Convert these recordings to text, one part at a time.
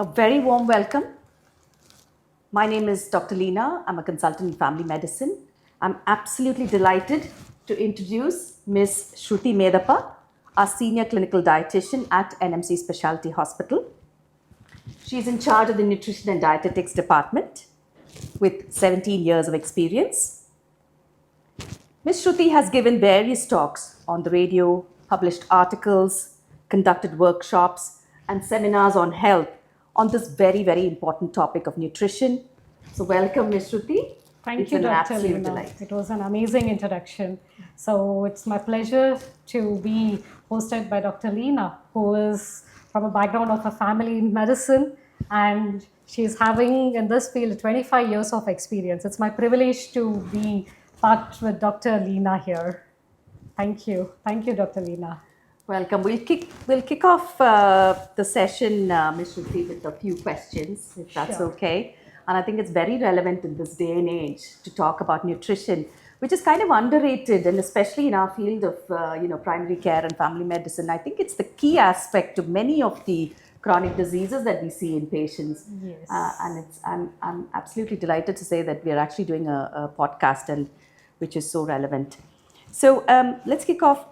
A very warm welcome. My name is Dr. Leena. I'm a consultant in family medicine. I'm absolutely delighted to introduce Ms. Shruti Medappa, our senior clinical dietitian at NMC Specialty Hospital. She's in charge of the nutrition and dietetics department with 17 years of experience. Ms. Shruti has given various talks on the radio, published articles, conducted workshops, and seminars on health on this very, very important topic of nutrition. So, welcome, Ms. Shruti. Thank It's you, an Dr. absolute Leena. delight. It was an amazing introduction. So it's my pleasure to be hosted by Dr. Leena, who is from a background of a family in medicine, and she's having in this field 25 years of experience. It's my privilege to be part with Dr. Leena here. Thank you. Thank you, Dr. Leena. Welcome. We'll kick off the session, Ms. Shruti, with a few questions, if that's Sure. okay. And I think it's very relevant in this day and age to talk about nutrition, which is kind of underrated, and especially in our field of primary care and family medicine. I think it's the key aspect to many of the chronic diseases that we see in patients. Yes. And I'm absolutely delighted to say that we are actually doing a podcast, and which is so relevant. So let's kick off.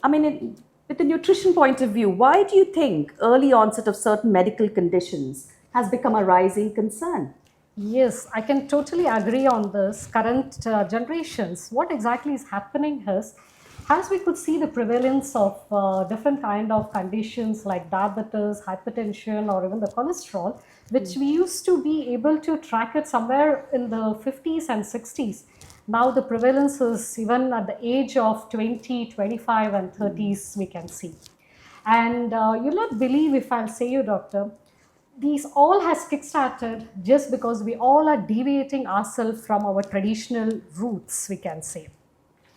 I mean, with the nutrition point of view, why do you think early onset of certain medical conditions has become a rising concern? Yes, I can totally agree on this. Current generations, what exactly is happening is, as we could see the prevalence of different kind of conditions like diabetes, hypertension, or even the cholesterol, which we used to be able to track it somewhere in the 50s and 60s. Now the prevalence is even at the age of 20, 25, and 30s, we can see. And you'll not believe if I'll say you, doctor, these all has kickstarted just because we all are deviating ourselves from our traditional roots, we can say.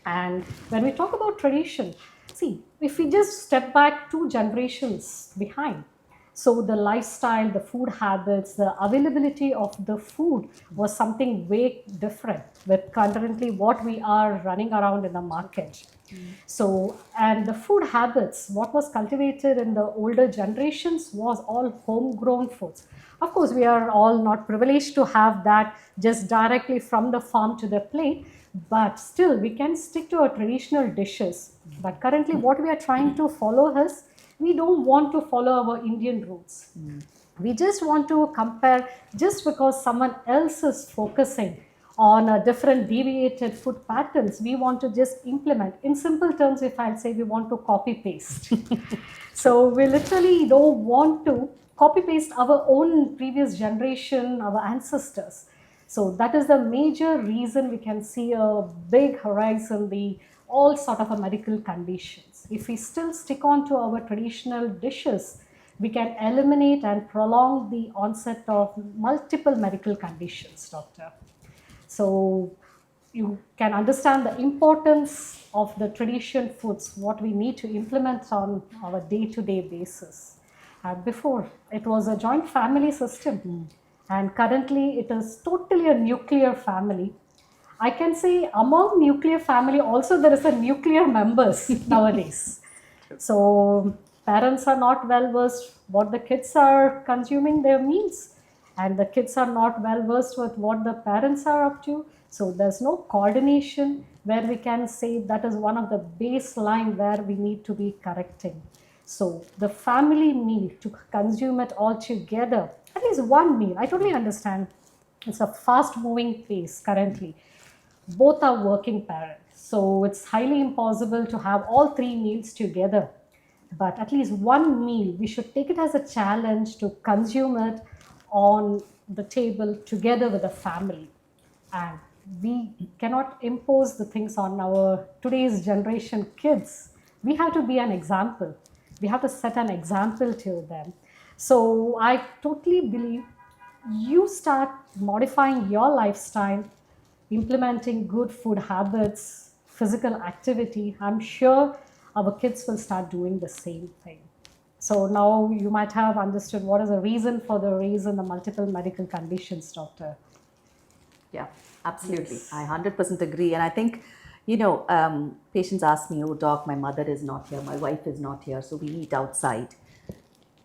And when we talk about tradition, see, if we just step back 2 generations behind, so the lifestyle, the food habits, the availability of the food was something way different with currently what we are running around in the market. So, and the food habits, what was cultivated in the older generations was all homegrown foods. Of course, we are all not privileged to have that just directly from the farm to the plate, but still we can stick to our traditional dishes. But currently, what we are trying to follow is we don't want to follow our Indian roots. We just want to compare just because someone else is focusing on a different deviated food patterns, we want to just implement. In simple terms, if I'll say we want to copy paste. So we literally don't want to copy paste our own previous generation, our ancestors. So that is the major reason we can see a big horizon, the all sort of a medical conditions. If we still stick on to our traditional dishes, we can eliminate and prolong the onset of multiple medical conditions, doctor. So you can understand the importance of the tradition foods, what we need to implement on our day-to-day basis. Before, it was a joint family system, and currently it is totally a nuclear family. I can say among nuclear family also there is a nuclear members nowadays. So parents are not well versed what the kids are consuming their meals, and the kids are not well versed with what the parents are up to. So there's no coordination where we can say that is one of the baseline where we need to be correcting. So the family meal, to consume it all together, at least one meal, I totally understand it's a fast moving pace currently. Both are working parents, so it's highly impossible to have all 3 meals together. But at least one meal, we should take it as a challenge to consume it on the table together with the family. And we cannot impose the things on our today's generation kids. We have to be an example. We have to set an example to them. So I totally believe you start modifying your lifestyle, implementing good food habits, physical activity. I'm sure our kids will start doing the same thing. So now you might have understood what is the reason for the rise in the multiple medical conditions, doctor. Yeah, absolutely. Yes. I 100% agree. And I think, patients ask me, oh, doc, my mother is not here, my wife is not here, so we eat outside.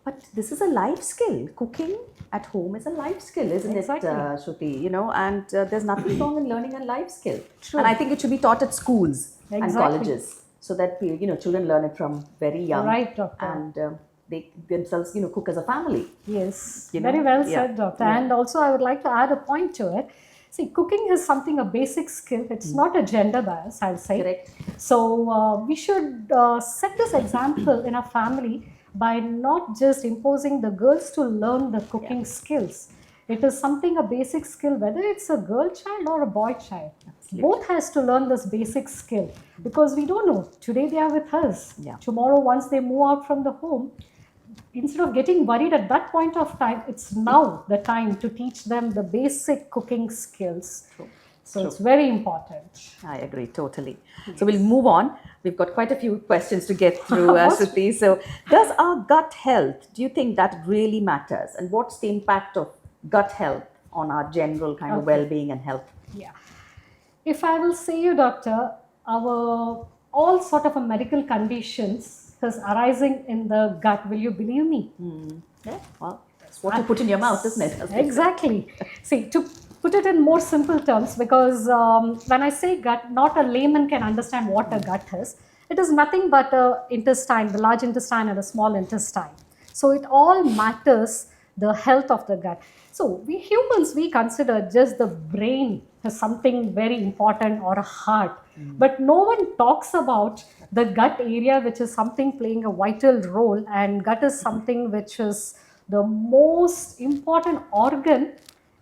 But this is a life skill. Cooking at home is a life skill, isn't Exactly. it, Shruti? You know, and there's nothing wrong in learning a life skill. True. And I think it should be taught at schools and Exactly. colleges so that children learn it from very young. Right, doctor. And they themselves cook as a family. Yes, You know? very well Yeah. said, doctor. Yeah. And also, I would like to add a point to it. See, cooking is something, a basic skill. It's not a gender bias, I'll say. Correct. So, we should set this example in a family by not just imposing the girls to learn the cooking skills. It is something, a basic skill, whether it's a girl child or a boy child. Absolutely. Both has to learn this basic skill because we don't know. Today they are with us. Yeah. Tomorrow, once they move out from the home, instead of getting worried at that point of time, it's now the time to teach them the basic cooking skills. True. So it's very important. I agree totally. So we'll move on. We've got quite a few questions to get through, Shruti. So, does our gut health, do you think that really matters? And what's the impact of gut health on our general kind of well-being and health? Yeah. If I will say you, doctor, our all sort of a medical conditions is arising in the gut. Will you believe me? Yeah. Well, that's what you put in your mouth, isn't it? As we say. Exactly. See, to put it in more simple terms, because when I say gut, not a layman can understand what a gut is. It is nothing but a intestine, the large intestine and a small intestine. So it all matters, the health of the gut. So we humans, we consider just the brain as something very important or a heart. But no one talks about the gut area, which is something playing a vital role, and gut is something which is the most important organ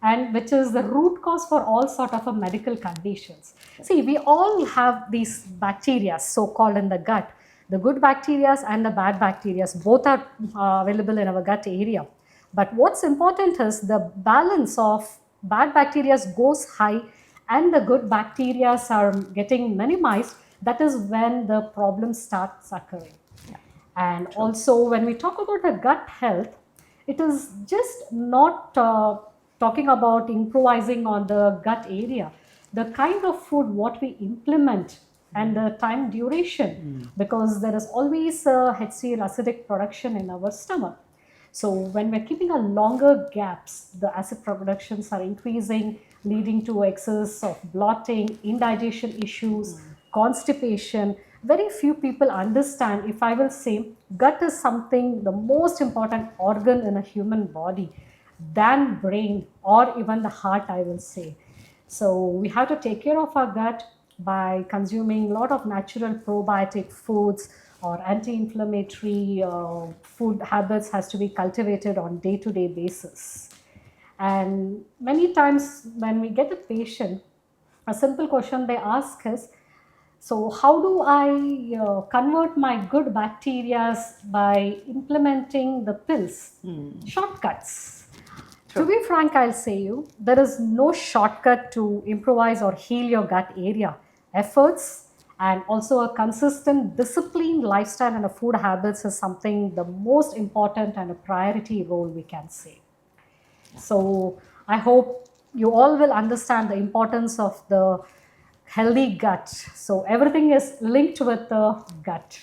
and which is the root cause for all sort of a medical conditions. See, we all have these bacteria so-called in the gut. The good bacteria and the bad bacteria, both are available in our gut area. But what's important is the balance of bad bacteria goes high and the good bacteria are getting minimized. That is when the problem starts occurring. And also when we talk about the gut health, it is just not talking about improvising on the gut area. The kind of food what we implement and the time duration, because there is always a HCl acidic production in our stomach. So when we're keeping a longer gaps, the acid productions are increasing, leading to excess of bloating, indigestion issues, constipation. Very few people understand, if I will say, gut is something, the most important organ in a human body than brain or even the heart, I will say. So we have to take care of our gut by consuming a lot of natural probiotic foods or anti-inflammatory food habits has to be cultivated on day-to-day basis. And many times when we get a patient, a simple question they ask is, so how do I convert my good bacteria by implementing the pills? Shortcuts. To be frank, I'll say you, there is no shortcut to improvise or heal your gut area. Efforts and also a consistent disciplined lifestyle and a food habits is something the most important and a priority role we can say. So I hope you all will understand the importance of the healthy gut. So everything is linked with the gut.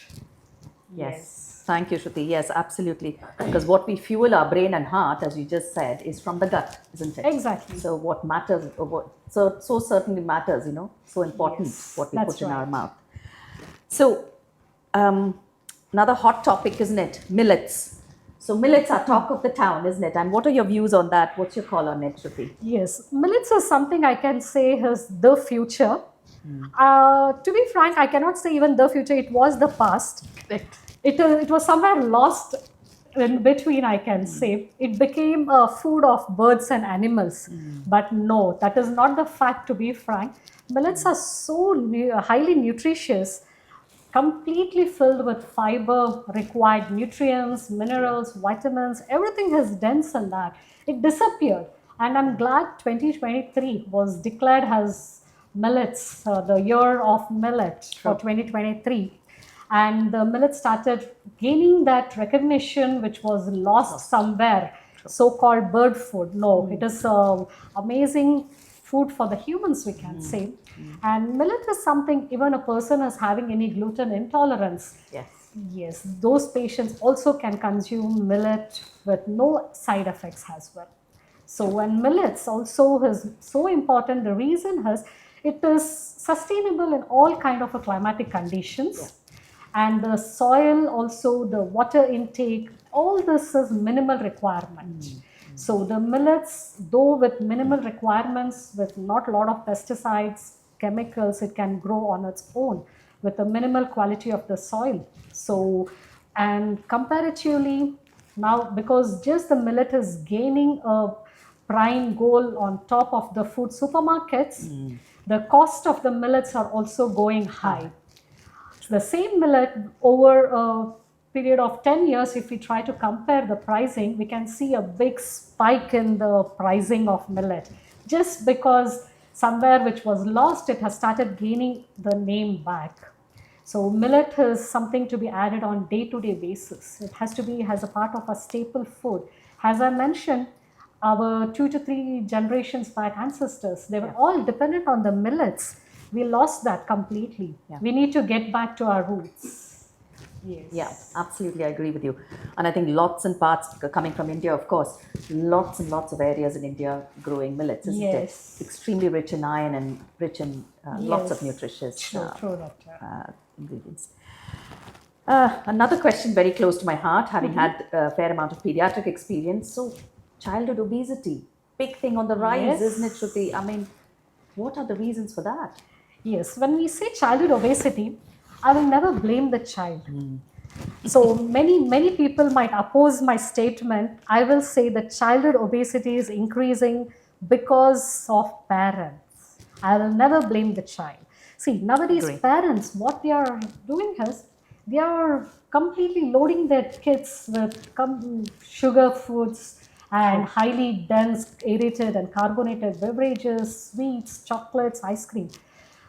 Yes. Thank you, Shruti. Yes, absolutely. Because what we fuel our brain and heart, as you just said, is from the gut, isn't it? Exactly. So what matters, so certainly matters, so important what we that's put in our right. mouth. So another hot topic, isn't it? Millets. So millets are talk of the town, isn't it? And what are your views on that? What's your call on it, Shruti? Yes, millets is something I can say is the future. To be frank, I cannot say even the future, it was the past. It was somewhere lost in between, I can say. It became a food of birds and animals. But no, that is not the fact, to be frank. Millets are so highly nutritious, completely filled with fiber, required nutrients, minerals, vitamins, everything is dense in that. It disappeared. And I'm glad 2023 was declared as millets, the year of millet for 2023. And the millet started gaining that recognition which was lost somewhere, so-called bird food. No, it is amazing food for the humans, we can say. And millet is something, even a person is having any gluten intolerance, Yes. Yes, those patients also can consume millet with no side effects as well. So when millets also is so important, the reason is it is sustainable in all kind of a climatic conditions, and the soil also, the water intake, all this is minimal requirement. So the millets, though with minimal requirements, with not a lot of pesticides, chemicals, it can grow on its own with a minimal quality of the soil. So, and comparatively now, because just the millet is gaining a prime goal on top of the food supermarkets, the cost of the millets are also going high. The same millet over a period of 10 years, if we try to compare the pricing, we can see a big spike in the pricing of millet, just because somewhere which was lost, it has started gaining the name back. So millet is something to be added on day-to-day basis. It has to be as a part of a staple food. As I mentioned, our 2 to 3 generations back ancestors, they were all dependent on the millets. We lost that completely. We need to get back to our roots. Yes. Yeah, absolutely, I agree with you. And I think lots and parts coming from India, of course, lots and lots of areas in India growing millets, isn't Yes. it? Extremely rich in iron and rich in lots of Yes. nutritious True, doctor. ingredients. Another question very close to my heart, having had a fair amount of pediatric experience. So, childhood obesity, big thing on the rise, Yes. isn't it, Shruti? I mean, what are the reasons for that? Yes, when we say childhood obesity, I will never blame the child. So many people might oppose my statement. I will say that childhood obesity is increasing because of parents. I will never blame the child. See, nowadays Agree. parents, what they are doing is they are completely loading their kids with sugar foods and highly dense, aerated and carbonated beverages, sweets, chocolates, ice cream.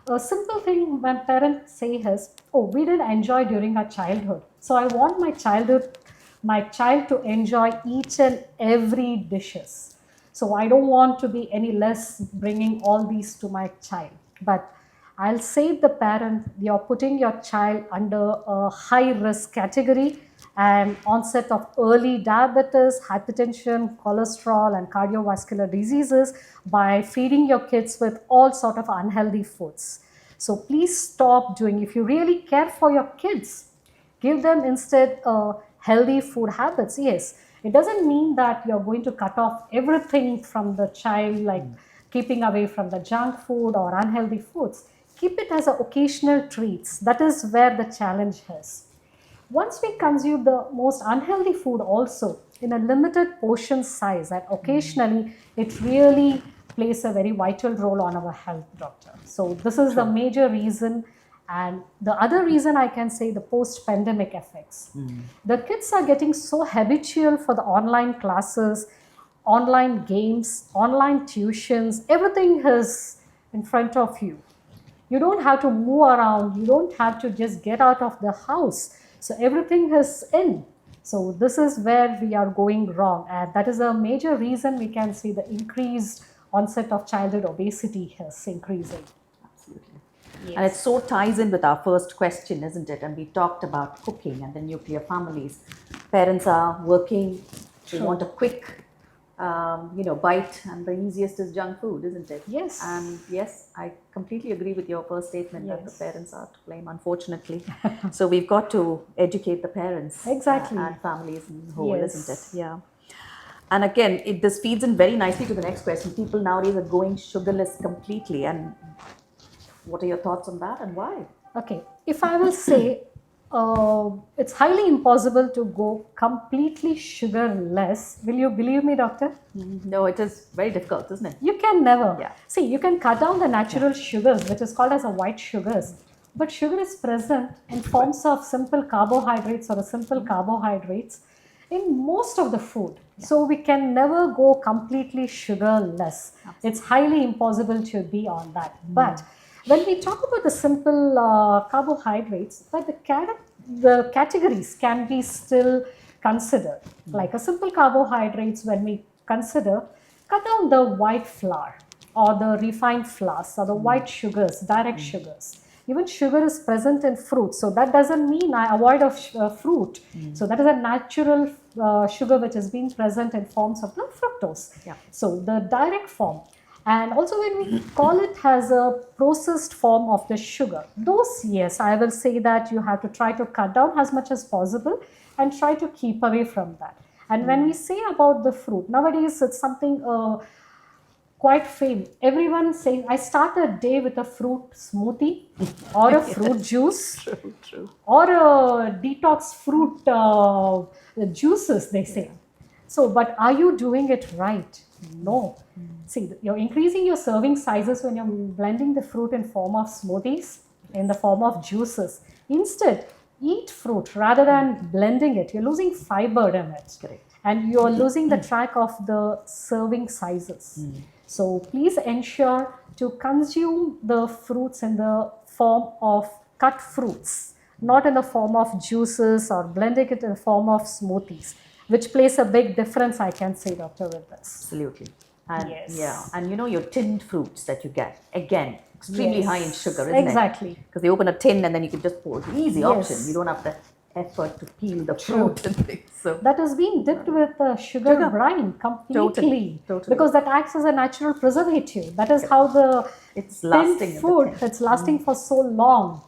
A simple thing when parents say is, oh, we didn't enjoy during our childhood. So I want my child to enjoy each and every dishes. So I don't want to be any less bringing all these to my child. But I'll say the parent, you're putting your child under a high risk category and onset of early diabetes, hypertension, cholesterol, and cardiovascular diseases by feeding your kids with all sort of unhealthy foods. So please stop doing. If you really care for your kids, give them instead healthy food habits. Yes, it doesn't mean that you're going to cut off everything from the child, like keeping away from the junk food or unhealthy foods. Keep it as a occasional treats. That is where the challenge is. Once we consume the most unhealthy food also in a limited portion size, and occasionally it really plays a very vital role on our health, doctor. So this is the major reason. And the other reason I can say, the post-pandemic effects. The kids are getting so habitual for the online classes, online games, online tuitions, everything is in front of you. You don't have to move around. You don't have to just get out of the house. So everything is in. So this is where we are going wrong. And that is a major reason we can see the increased onset of childhood obesity is increasing. Absolutely. And it so ties in with our first question, isn't it? And we talked about cooking and the nuclear families. Parents are working, they want a quick bite, and the easiest is junk food, isn't it? Yes. And yes, I completely agree with your first statement that the Yes. parents are to blame, unfortunately. So we've got to educate the parents Exactly. and families in whole, Yes. isn't it? Yeah. And again, this feeds in very nicely to the next question. People nowadays are going sugarless completely, and what are your thoughts on that and why? Okay, if I will say, it's highly impossible to go completely sugarless. Will you believe me, doctor? No, it is very difficult, isn't it? You can never. Yeah. See, you can cut down the natural sugars, which is called as a white sugars. But sugar is present in forms of simple carbohydrates or a simple carbohydrates in most of the food. So we can never go completely sugarless. It's highly impossible to be on that. But when we talk about the simple carbohydrates, but the categories can be still considered. Like a simple carbohydrates, when we consider, cut down the white flour or the refined flours or the white sugars, direct sugars. even sugar is present in fruit. So that doesn't mean I avoid of fruit. So that is a natural sugar which is being present in forms of the fructose. Yeah. So the direct form. And also when we call it as a processed form of the sugar, those, yes, I will say that you have to try to cut down as much as possible and try to keep away from that. And when we say about the fruit, nowadays it's something quite famous. Everyone saying, I start a day with a fruit smoothie or a fruit juice True. or a detox fruit juices, they say. So, but are you doing it right? No. See, you're increasing your serving sizes when you're blending the fruit in form of smoothies, in the form of juices. Instead, eat fruit rather than blending it. You're losing fiber in it. Correct. And you're losing the track of the serving sizes. So please ensure to consume the fruits in the form of cut fruits, not in the form of juices or blending it in the form of smoothies, which plays a big difference, I can say, Dr. with this. Absolutely. And Yes. yeah, and you know your tinned fruits that you get, again, extremely Yes. high in sugar, isn't it? Exactly. Because they open a tin and then you can just pour. Easy Yes. option. You don't have the effort to peel the fruit and things. So That is being dipped with sugar brine completely. Totally. Because that acts as a natural preservative. That is how the it's lasting tinned in the food, tin. it's lasting for so long.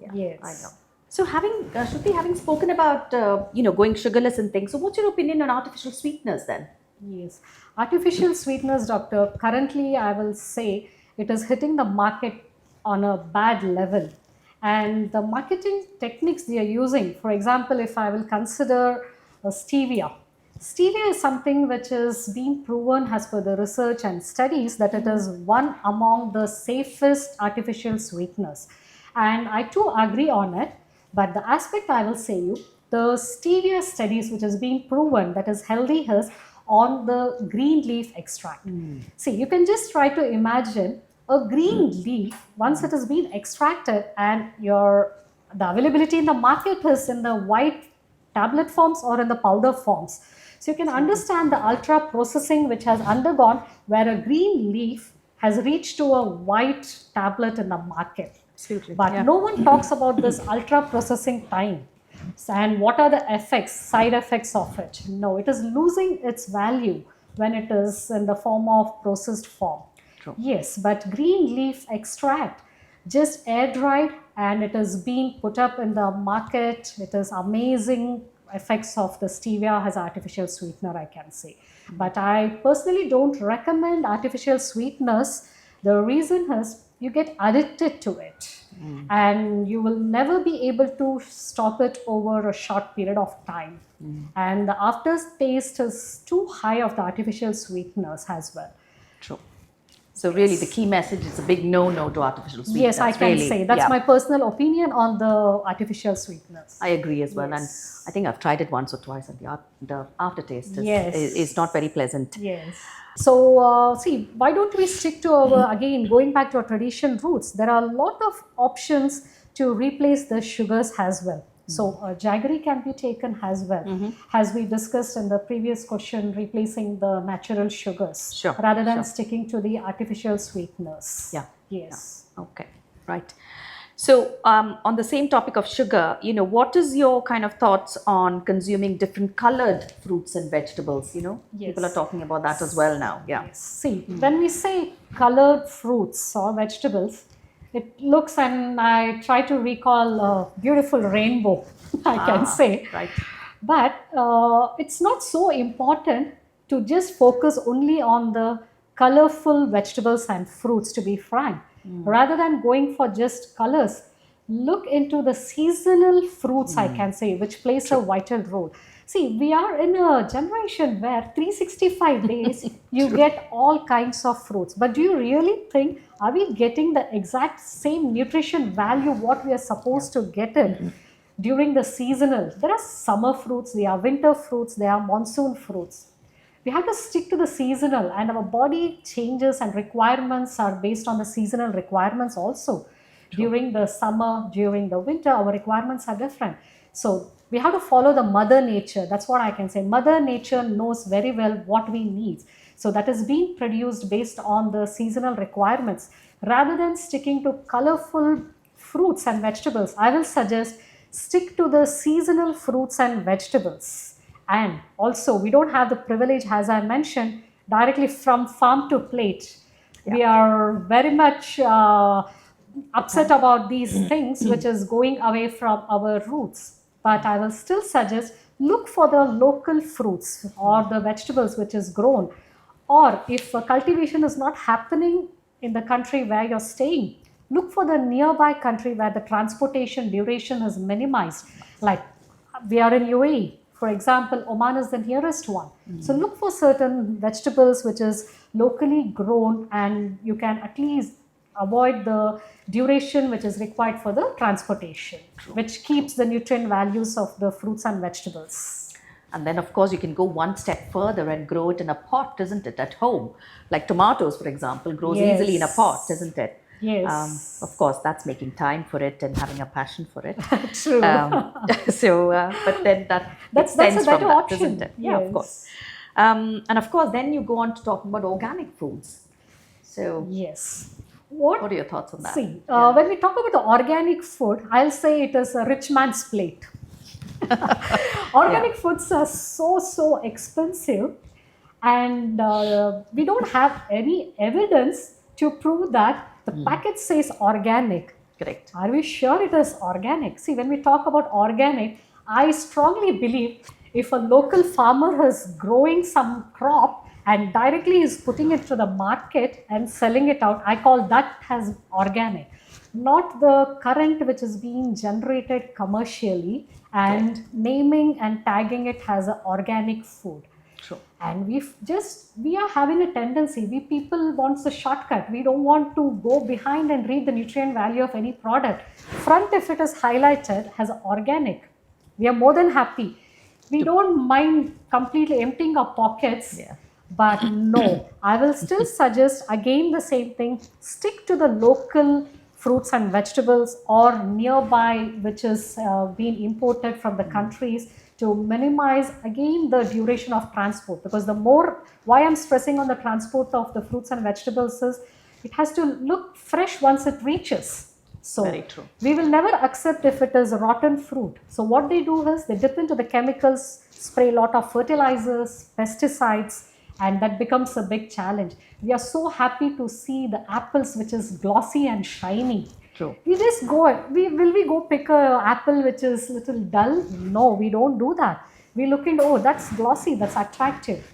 Yeah, Yes. I know. So having Shruti, having spoken about going sugarless and things, so what's your opinion on artificial sweeteners then? Yes. Artificial sweeteners, doctor, currently I will say it is hitting the market on a bad level. And the marketing techniques they are using, for example, if I will consider stevia. Stevia is something which is being proven as per the research and studies that it is one among the safest artificial sweeteners. And I too agree on it. But the aspect I will say you, the stevia studies which is being proven that is healthy is on the green leaf extract. See, you can just try to imagine a green leaf once it has been extracted and the availability in the market is in the white tablet forms or in the powder forms. So you can understand the ultra processing which has undergone where a green leaf has reached to a white tablet in the market. Absolutely. But no one talks about this ultra processing time and what are the effects, side effects of it. No, it is losing its value when it is in the form of processed form. True. Yes, but green leaf extract just air dried and it is being put up in the market. It is amazing effects of the stevia as artificial sweetener, I can say. But I personally don't recommend artificial sweeteners. The reason is you get addicted to it and you will never be able to stop it over a short period of time. And the aftertaste is too high of the artificial sweeteners as well. True. So really the key message is a big no to artificial sweeteners. Yes, I can really. say. That's Yeah. my personal opinion on the artificial sweeteners. I agree as well. Yes. And I think I've tried it once or twice and the aftertaste Yes. is not very pleasant. Yes. So, see, why don't we stick to our, again, going back to our tradition roots, there are a lot of options to replace the sugars as well. So, jaggery can be taken as well, as we discussed in the previous question, replacing the natural sugars Sure, rather than sure. sticking to the artificial sweeteners. Yeah. Yes. Okay, right. So on the same topic of sugar, what is your kind of thoughts on consuming different colored fruits and vegetables? Yes. People are talking about that as well now. Yeah. Yes. See, when we say colored fruits or vegetables, it looks, and I try to recall a beautiful rainbow, I can say. Right. But it's not so important to just focus only on the colorful vegetables and fruits, to be frank. Rather than going for just colors, look into the seasonal fruits, I can say, which plays a vital role. See, we are in a generation where 365 days you get all kinds of fruits. But do you really think, are we getting the exact same nutrition value what we are supposed to get it during the seasonal? There are summer fruits, there are winter fruits, there are monsoon fruits. We have to stick to the seasonal, and our body changes and requirements are based on the seasonal requirements also. During the summer, during the winter, our requirements are different. So we have to follow the mother nature. That's what I can say. Mother nature knows very well what we need. So that is being produced based on the seasonal requirements rather than sticking to colorful fruits and vegetables, I will suggest stick to the seasonal fruits and vegetables. And also, we don't have the privilege, as I mentioned, directly from farm to plate. We are very much upset about these things, which is going away from our roots. But I will still suggest look for the local fruits or the vegetables which is grown. Or if cultivation is not happening in the country where you're staying, look for the nearby country where the transportation duration is minimized. Like we are in UAE, for example, Oman is the nearest one. So look for certain vegetables which is locally grown, and you can at least avoid the duration which is required for the transportation, which keeps the nutrient values of the fruits and vegetables. And then, of course, you can go one step further and grow it in a pot, isn't it, at home? Like tomatoes, for example, grows easily in a pot, isn't it? Yes. Of course, that's making time for it and having a passion for it. True. But then That's extends a better from that, option. isn't it? Yeah, of Yes. course. And of course, then you go on to talk about organic foods. So, Yes. what are your thoughts on that? See, when we talk about the organic food, I'll say it is a rich man's plate. Organic foods are so expensive, and we don't have any evidence to prove that the packet says organic. Correct. Are we sure it is organic? See, when we talk about organic, I strongly believe if a local farmer is growing some crop and directly is putting it to the market and selling it out, I call that as organic. Not the current which is being generated commercially and naming and tagging it as an organic food. True. And we are having a tendency, we people wants a shortcut. We don't want to go behind and read the nutrient value of any product. Front, if it is highlighted as organic, we are more than happy. We don't mind completely emptying our pockets. Yeah. But no, I will still suggest again the same thing. Stick to the local fruits and vegetables or nearby, which is being imported from the countries, to minimize again the duration of transport. Because the more, why I'm stressing on the transport of the fruits and vegetables is it has to look fresh once it reaches. So Very true. we will never accept if it is rotten fruit. So what they do is they dip into the chemicals, spray a lot of fertilizers, pesticides, and that becomes a big challenge. We are so happy to see the apples which is glossy and shiny. True. We just go, will we go pick a apple which is little dull? No, we don't do that. We look into, oh, that's glossy, that's attractive.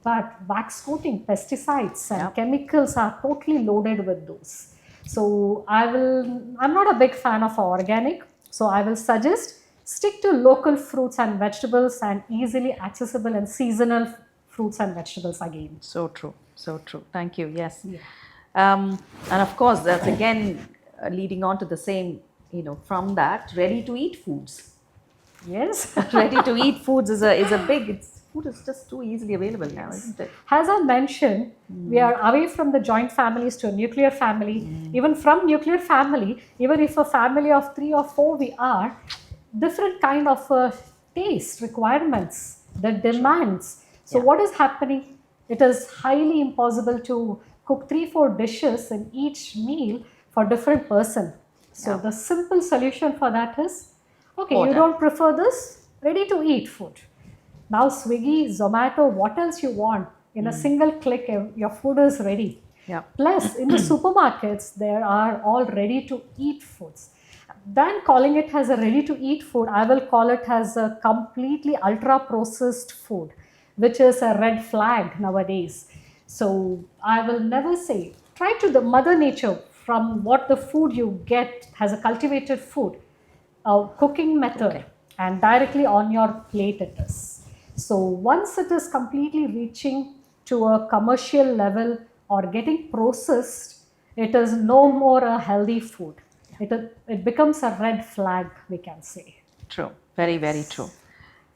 But wax coating, pesticides and chemicals are totally loaded with those. So I'm not a big fan of organic. So I will suggest stick to local fruits and vegetables and easily accessible and seasonal fruits and vegetables again. So true. So true. Thank you. Yes. Yeah. And of course, that's again leading on to the same, from that, ready to eat foods. Yes. Ready to eat foods is a big, food is just too easily available now, isn't it? As I mentioned, we are away from the joint families to a nuclear family. Even from nuclear family, even if a family of 3 or 4 we are, different kind of taste requirements, the demands. So what is happening? It is highly impossible to cook 3-4 dishes in each meal for different person. So the simple solution for that is, okay, you don't prefer this, ready to eat food. Now Swiggy, Zomato, what else you want? In a single click, your food is ready. Yeah. Plus, in the supermarkets, there are all ready to eat foods. Than calling it as a ready to eat food, I will call it as a completely ultra processed food, which is a red flag nowadays. So I will never say, try to the mother nature from what the food you get as a cultivated food, cooking method, and directly on your plate it is. So once it is completely reaching to a commercial level or getting processed, it is no more a healthy food. It becomes a red flag, we can say. True. Very, very true.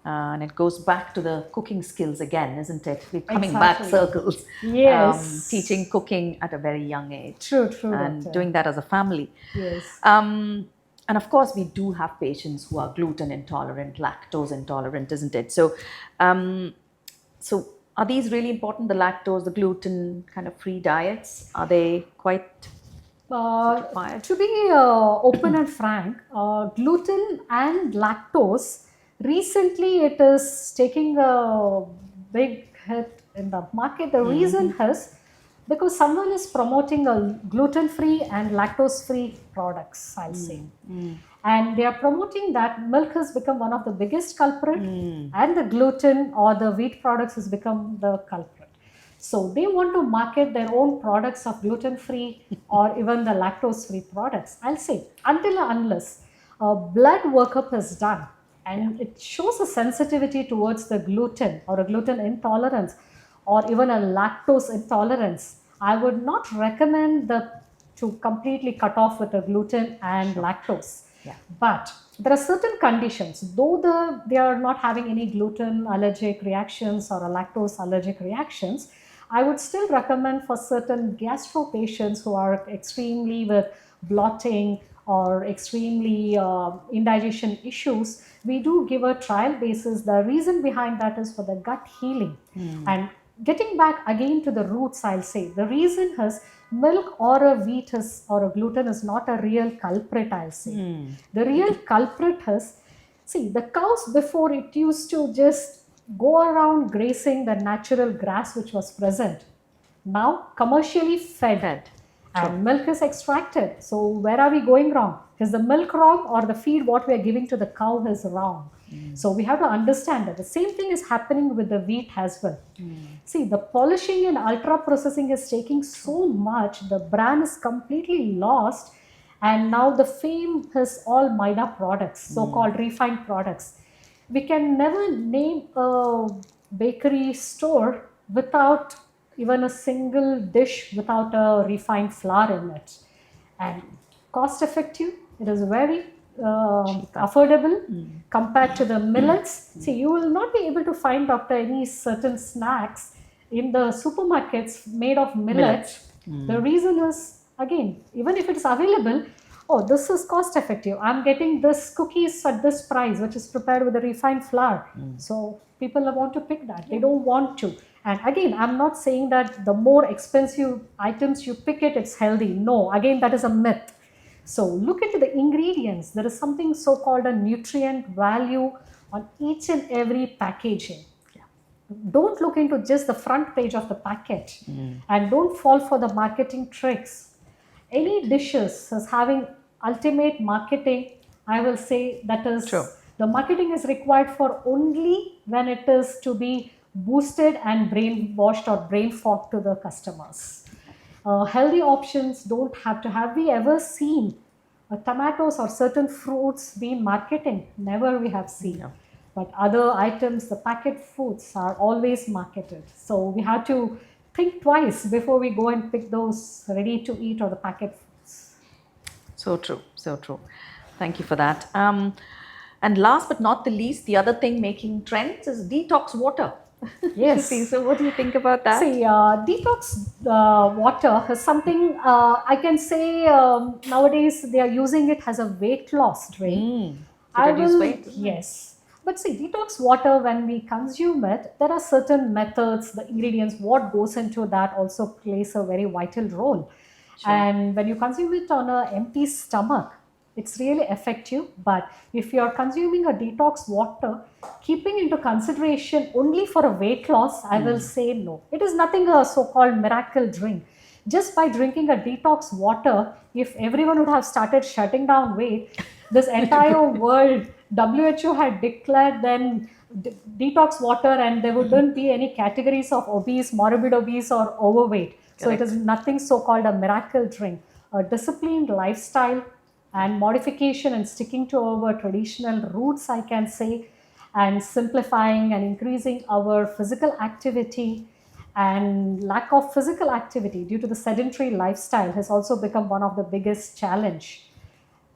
And it goes back to the cooking skills again, isn't it? We're coming back circles. Yes. Teaching cooking at a very young age. True. And Doctor. doing that as a family. Yes. And of course, we do have patients who are gluten intolerant, lactose intolerant, isn't it? So, so are these really important? The lactose, the gluten kind of free diets? Are they quite To be open and frank, gluten and lactose, recently it is taking a big hit in the market. The reason is because someone is promoting a gluten-free and lactose-free products, I'll say. And they are promoting that milk has become one of the biggest culprit and the gluten or the wheat products has become the culprit. So they want to market their own products of gluten-free or even the lactose-free products. I'll say until and unless a blood workup is done and it shows a sensitivity towards the gluten or a gluten intolerance or even a lactose intolerance, I would not recommend to completely cut off with the gluten and lactose. Yeah. But there are certain conditions, though they are not having any gluten allergic reactions or a lactose allergic reactions, I would still recommend for certain gastro patients who are extremely with bloating or extremely indigestion issues, we do give a trial basis. The reason behind that is for the gut healing. And getting back again to the roots, I'll say the reason is milk or a wheat is or a gluten is not a real culprit, I'll say. The real culprit is, see, the cows before it used to just go around grazing the natural grass which was present. Now commercially fed. And milk is extracted. So where are we going wrong? Is the milk wrong or the feed what we are giving to the cow is wrong? So we have to understand that the same thing is happening with the wheat as well. See, the polishing and ultra processing is taking so much, the brand is completely lost, and now the fame is all Maida products, so-called refined products. We can never name a bakery store without even a single dish without a refined flour in it. And cost effective, it is very affordable compared to the millets. See, you will not be able to find, Doctor, any certain snacks in the supermarkets made of millets. The reason is, again, even if it's available, oh, this is cost effective. I'm getting this cookies at this price, which is prepared with a refined flour. So people want to pick that. They don't want to. And again, I'm not saying that the more expensive items you pick it's healthy. No, again, that is a myth. So look into the ingredients. There is something so-called a nutrient value on each and every packaging. Don't look into just the front page of the packet and don't fall for the marketing tricks. Any dishes is having ultimate marketing, I will say that is the marketing is required for only when it is to be boosted and brainwashed or brain fog to the customers. Healthy options don't have to. Have we ever seen tomatoes or certain fruits being marketing? Never we have seen. No. But other items, the packet foods are always marketed. So we have to think twice before we go and pick those ready to eat or the packet foods. So true, so true. Thank you for that. And last but not the least, the other thing making trends is detox water. Yes. So what do you think about that? See, detox water is something I can say nowadays they are using it as a weight loss drink. To reduce weight? Yes. But see, detox water, when we consume it, there are certain methods, the ingredients, what goes into that also plays a very vital role. And when you consume it on an empty stomach, it's really effective. But if you are consuming a detox water, keeping into consideration only for a weight loss, I will say no. It is nothing a so-called miracle drink. Just by drinking a detox water, if everyone would have started shutting down weight, this entire world, WHO had declared then detox water and there wouldn't be any categories of obese, morbid obese or overweight. Correct. So it is nothing so-called a miracle drink. A disciplined lifestyle and modification and sticking to our traditional roots, I can say, and simplifying and increasing our physical activity, and lack of physical activity due to the sedentary lifestyle has also become one of the biggest challenge.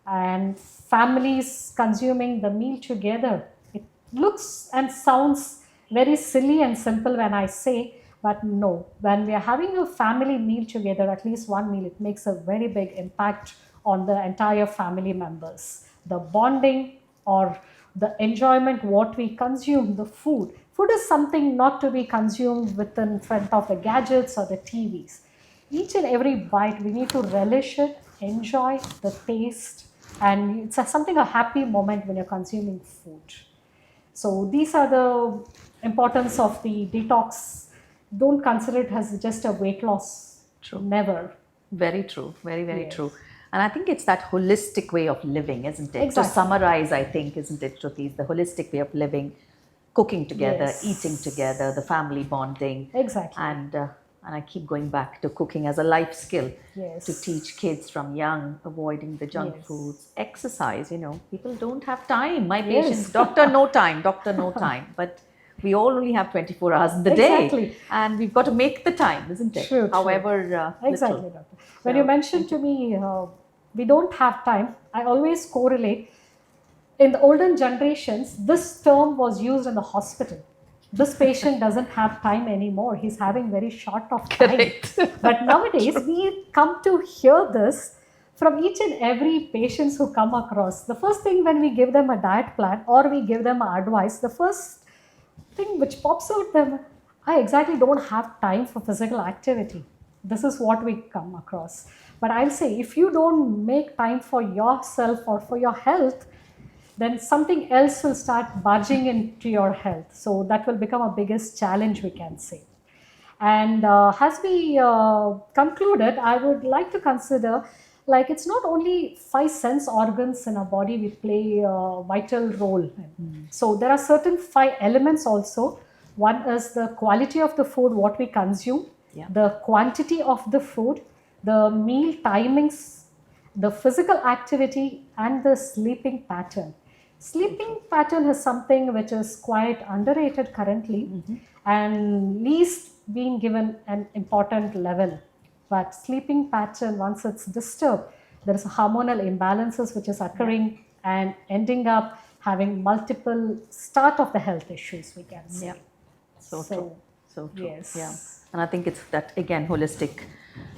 And families consuming the meal together, it looks and sounds very silly and simple when I say, but no, when we are having a family meal together, at least one meal, it makes a very big impact on the entire family members. The bonding or the enjoyment, what we consume, the food. Food is something not to be consumed within front of the gadgets or the TVs. Each and every bite, we need to relish it enjoy the taste, and it's something, a happy moment when you're consuming food. So these are the importance of the detox. Don't consider it as just a weight loss. True. Never. Very true. Very, very Yes. true. And I think it's that holistic way of living, isn't it? Exactly. To summarize, I think, isn't it, Shruti? It's the holistic way of living, cooking together, Yes. eating together, the family bonding. Exactly. And I keep going back to cooking as a life skill Yes. to teach kids from young, avoiding the junk Yes. foods, exercise. People don't have time. My Yes. patients, doctor, no time, doctor, no time. But we all only have 24 hours in the Exactly. day. And we've got to make the time, isn't it? True, true. However, Exactly, little. doctor. When So, you mentioned to me, we don't have time, I always correlate. In the olden generations, this term was used in the hospital. This patient doesn't have time anymore. He's having very short of time. Correct. But nowadays, we come to hear this from each and every patients who come across. The first thing when we give them a diet plan or we give them advice, the first thing which pops out them, I exactly don't have time for physical activity. This is what we come across. But I'll say, if you don't make time for yourself or for your health, then something else will start barging into your health. So that will become a biggest challenge, we can say. And as we concluded, I would like to consider, like, it's not only five sense organs in our body we play a vital role in. So there are certain five elements also. One is the quality of the food, what we consume, Yeah. the quantity of the food, the meal timings, the physical activity, and the sleeping pattern. Sleeping pattern is something which is quite underrated currently and least being given an important level. But sleeping pattern, once it's disturbed, there is a hormonal imbalances which is occurring and ending up having multiple start of the health issues, we can say. Yeah. So true. So true. yes. Yeah. And I think it's that, again, holistic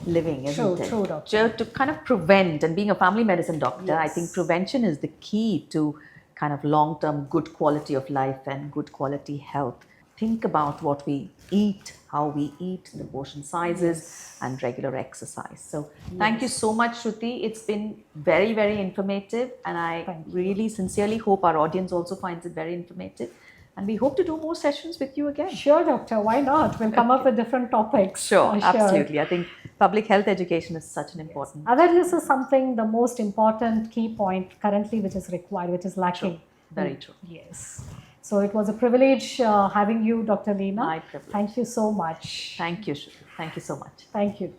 living, isn't True, it? true, doctor. To kind of prevent, and being a family medicine doctor, I Yes. think prevention is the key to kind of long-term good quality of life and good quality health. Think about what we eat, how we eat, the portion sizes, and regular exercise. So thank you so much, Shruti. It's been very, very informative, and I Thank you. really sincerely hope our audience also finds it very informative. And we hope to do more sessions with you again. Sure, doctor. Why not? We'll come up with different topics. Sure, for absolutely. I think public health education is such an important. Awareness is something, the most important key point currently which is required, which is lacking. Very true. Yes. So it was a privilege having you, Dr. Leena. My privilege. Thank you so much. Thank you, Shruti. Thank you so much. Thank you.